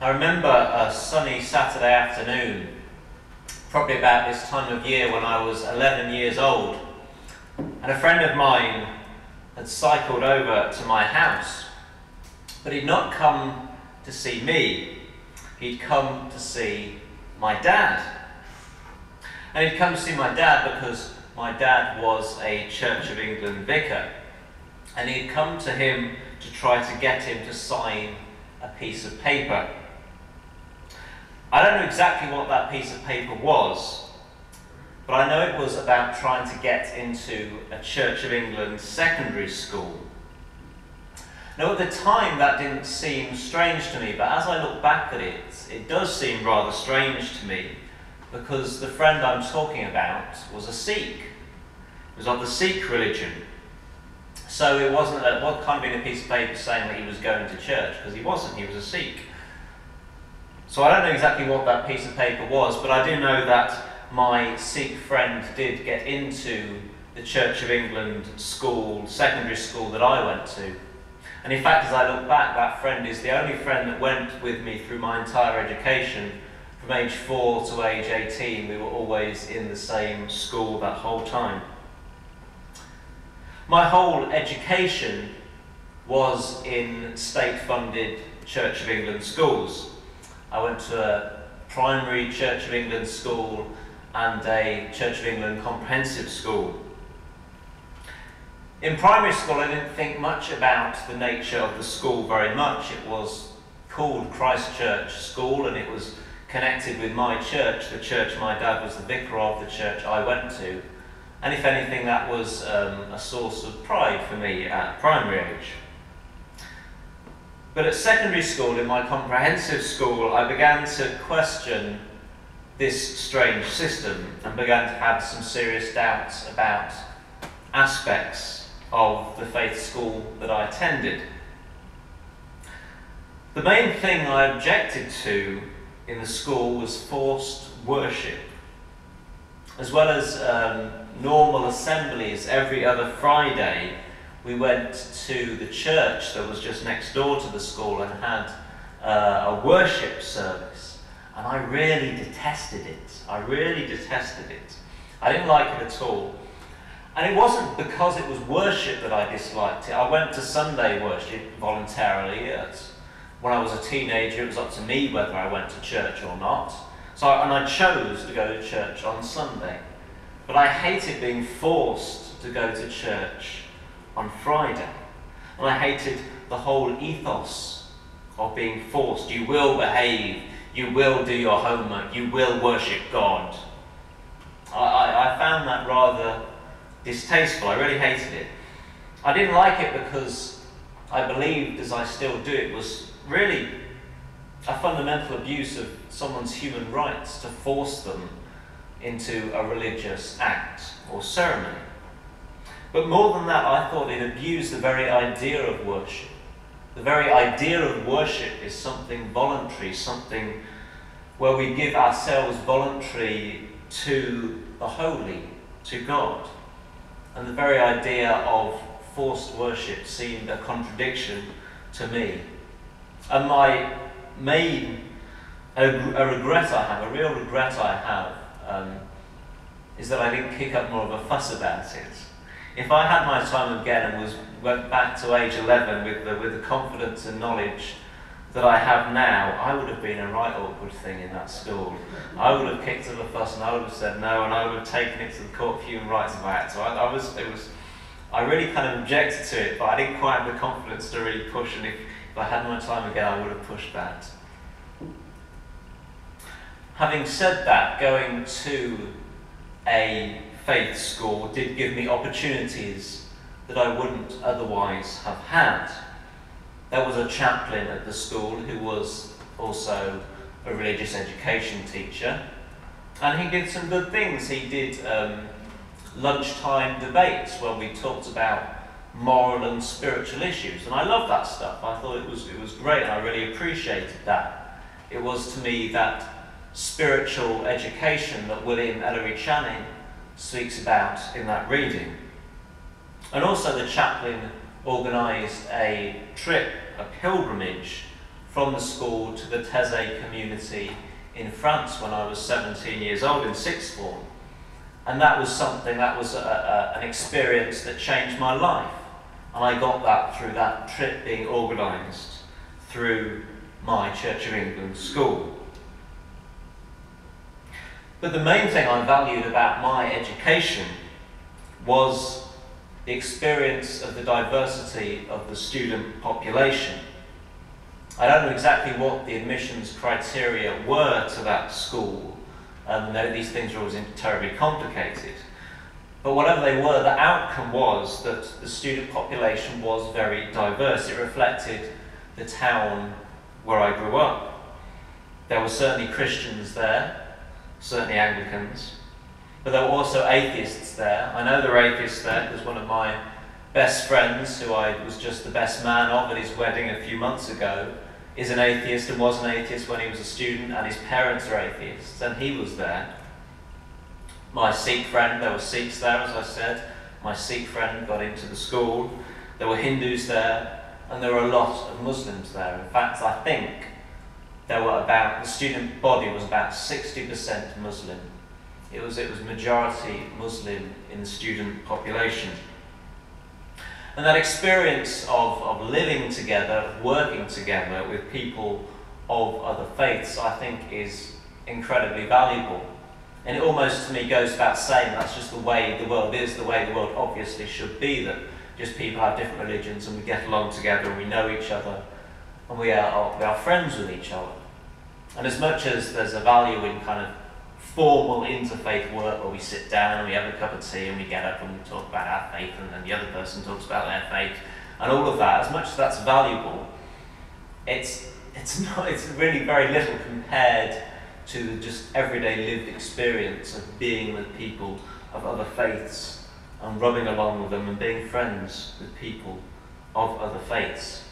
I remember a sunny Saturday afternoon, probably about this time of year when I was 11 years old, and a friend of mine had cycled over to my house, but he'd not come to see me, he'd come to see my dad. And he'd come to see my dad because my dad was a Church of England vicar, and he'd come to him to try to get him to sign a piece of paper. I don't know exactly what that piece of paper was, but I know it was about trying to get into a Church of England secondary school. Now, at the time, that didn't seem strange to me, but as I look back at it, it does seem rather strange to me, because the friend I'm talking about was a Sikh. He was of the Sikh religion. So it wasn't what kind of been a piece of paper saying that he was going to church, because he wasn't, he was a Sikh. So I don't know exactly what that piece of paper was, but I do know that my Sikh friend did get into the Church of England school, secondary school that I went to. And in fact, as I look back, that friend is the only friend that went with me through my entire education. From age 4 to age 18, we were always in the same school that whole time. My whole education was in state-funded Church of England schools. I went to a primary Church of England school and a Church of England comprehensive school. In primary school, I didn't think much about the nature of the school very much. It was called Christ Church School, and it was connected with my church, the church my dad was the vicar of, the church I went to. And if anything, that was a source of pride for me at primary age. But at secondary school, in my comprehensive school, I began to question this strange system and began to have some serious doubts about aspects of the faith school that I attended. The main thing I objected to in the school was forced worship, as well as normal assemblies every other Friday. We went to the church that was just next door to the school and had a worship service, and I really detested it. I really detested it. I didn't like it at all. And it wasn't because it was worship that I disliked it. I went to Sunday worship voluntarily. When I was a teenager, it was up to me whether I went to church or not. And I chose to go to church on Sunday. But I hated being forced to go to church on Friday. And I hated the whole ethos of being forced. You will behave, you will do your homework, you will worship God. I found that rather distasteful. I really hated it. I didn't like it because I believed, as I still do, it was really a fundamental abuse of someone's human rights to force them into a religious act or ceremony. But more than that, I thought it abused the very idea of worship. The very idea of worship is something voluntary, something where we give ourselves voluntarily to the holy, to God. And the very idea of forced worship seemed a contradiction to me. And my main, a regret I have, a real regret I have, is that I didn't kick up more of a fuss about it. If I had my time again and went back to age 11 with the confidence and knowledge that I have now, I would have been a right awkward thing in that school. I would have kicked up a fuss and I would have said no, and I would have taken it to the Court of Human Rights about it. So I really kind of objected to it, but I didn't quite have the confidence to really push, and if I had my time again, I would have pushed that. Having said that, going to a faith school did give me opportunities that I wouldn't otherwise have had. There was a chaplain at the school who was also a religious education teacher, and he did some good things. He did lunchtime debates where we talked about moral and spiritual issues, and I loved that stuff. I thought it was great, and I really appreciated that. It was to me that spiritual education that William Ellery Channing speaks about in that reading. And also the chaplain organised a trip, a pilgrimage, from the school to the Thésée community in France when I was 17 years old in sixth form. And that was something, that was an experience that changed my life. And I got that through that trip being organised through my Church of England school. But the main thing I valued about my education was the experience of the diversity of the student population. I don't know exactly what the admissions criteria were to that school. These things are always terribly complicated. But whatever they were, the outcome was that the student population was very diverse. It reflected the town where I grew up. There were certainly Christians there, certainly Anglicans, but there were also atheists there. I know there were atheists there because one of my best friends, who I was just the best man of at his wedding a few months ago, is an atheist and was an atheist when he was a student, and his parents are atheists, and he was there. My Sikh friend, there were Sikhs there, as I said. My Sikh friend got into the school. There were Hindus there, and there were a lot of Muslims there. In fact, I think the student body was about 60% Muslim. It was majority Muslim in the student population. And that experience of living together, of working together with people of other faiths, I think is incredibly valuable. And it almost, to me, goes without saying that's just the way the world is, the way the world obviously should be, that just people have different religions and we get along together and we know each other and we are friends with each other. And as much as there's a value in kind of formal interfaith work where we sit down and we have a cup of tea and we get up and we talk about our faith and then the other person talks about their faith and all of that, as much as that's valuable, it's really very little compared to the just everyday lived experience of being with people of other faiths and rubbing along with them and being friends with people of other faiths.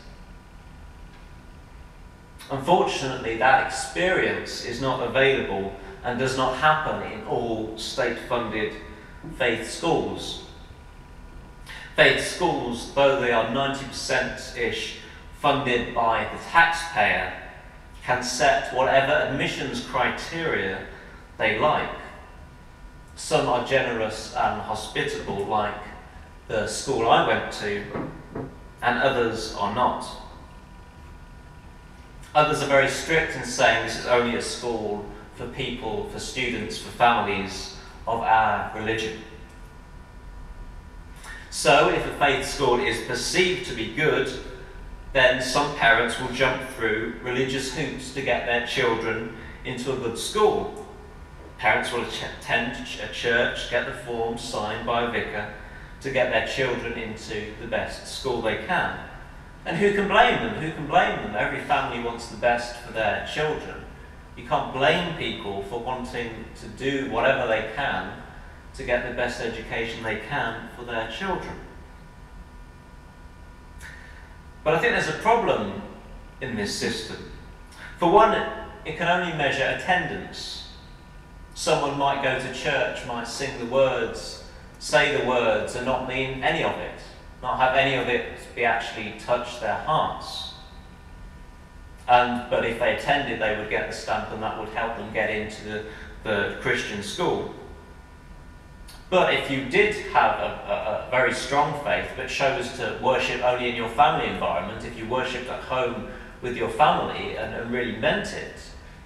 Unfortunately, that experience is not available and does not happen in all state-funded faith schools. Faith schools, though they are 90%-ish funded by the taxpayer, can set whatever admissions criteria they like. Some are generous and hospitable, like the school I went to, and others are not. Others are very strict in saying this is only a school for people, for students, for families of our religion. So if a faith school is perceived to be good, then some parents will jump through religious hoops to get their children into a good school. Parents will attend a church, get the form signed by a vicar to get their children into the best school they can. And who can blame them? Who can blame them? Every family wants the best for their children. You can't blame people for wanting to do whatever they can to get the best education they can for their children. But I think there's a problem in this system. For one, it can only measure attendance. Someone might go to church, might sing the words, say the words, and not mean any of it, not have any of it be actually touch their hearts. But if they attended, they would get the stamp, and that would help them get into the Christian school. But if you did have a very strong faith, but chose to worship only in your family environment, if you worshipped at home with your family and really meant it,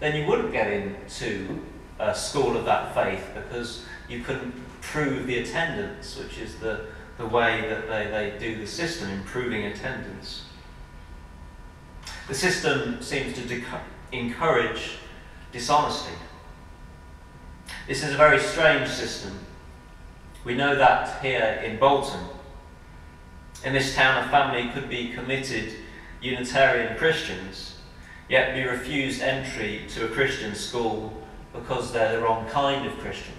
then you wouldn't get into a school of that faith because you couldn't prove the attendance, which is the way that they do the system, improving attendance. The system seems to encourage dishonesty. This is a very strange system. We know that here in Bolton. In this town, a family could be committed Unitarian Christians, yet be refused entry to a Christian school because they're the wrong kind of Christian.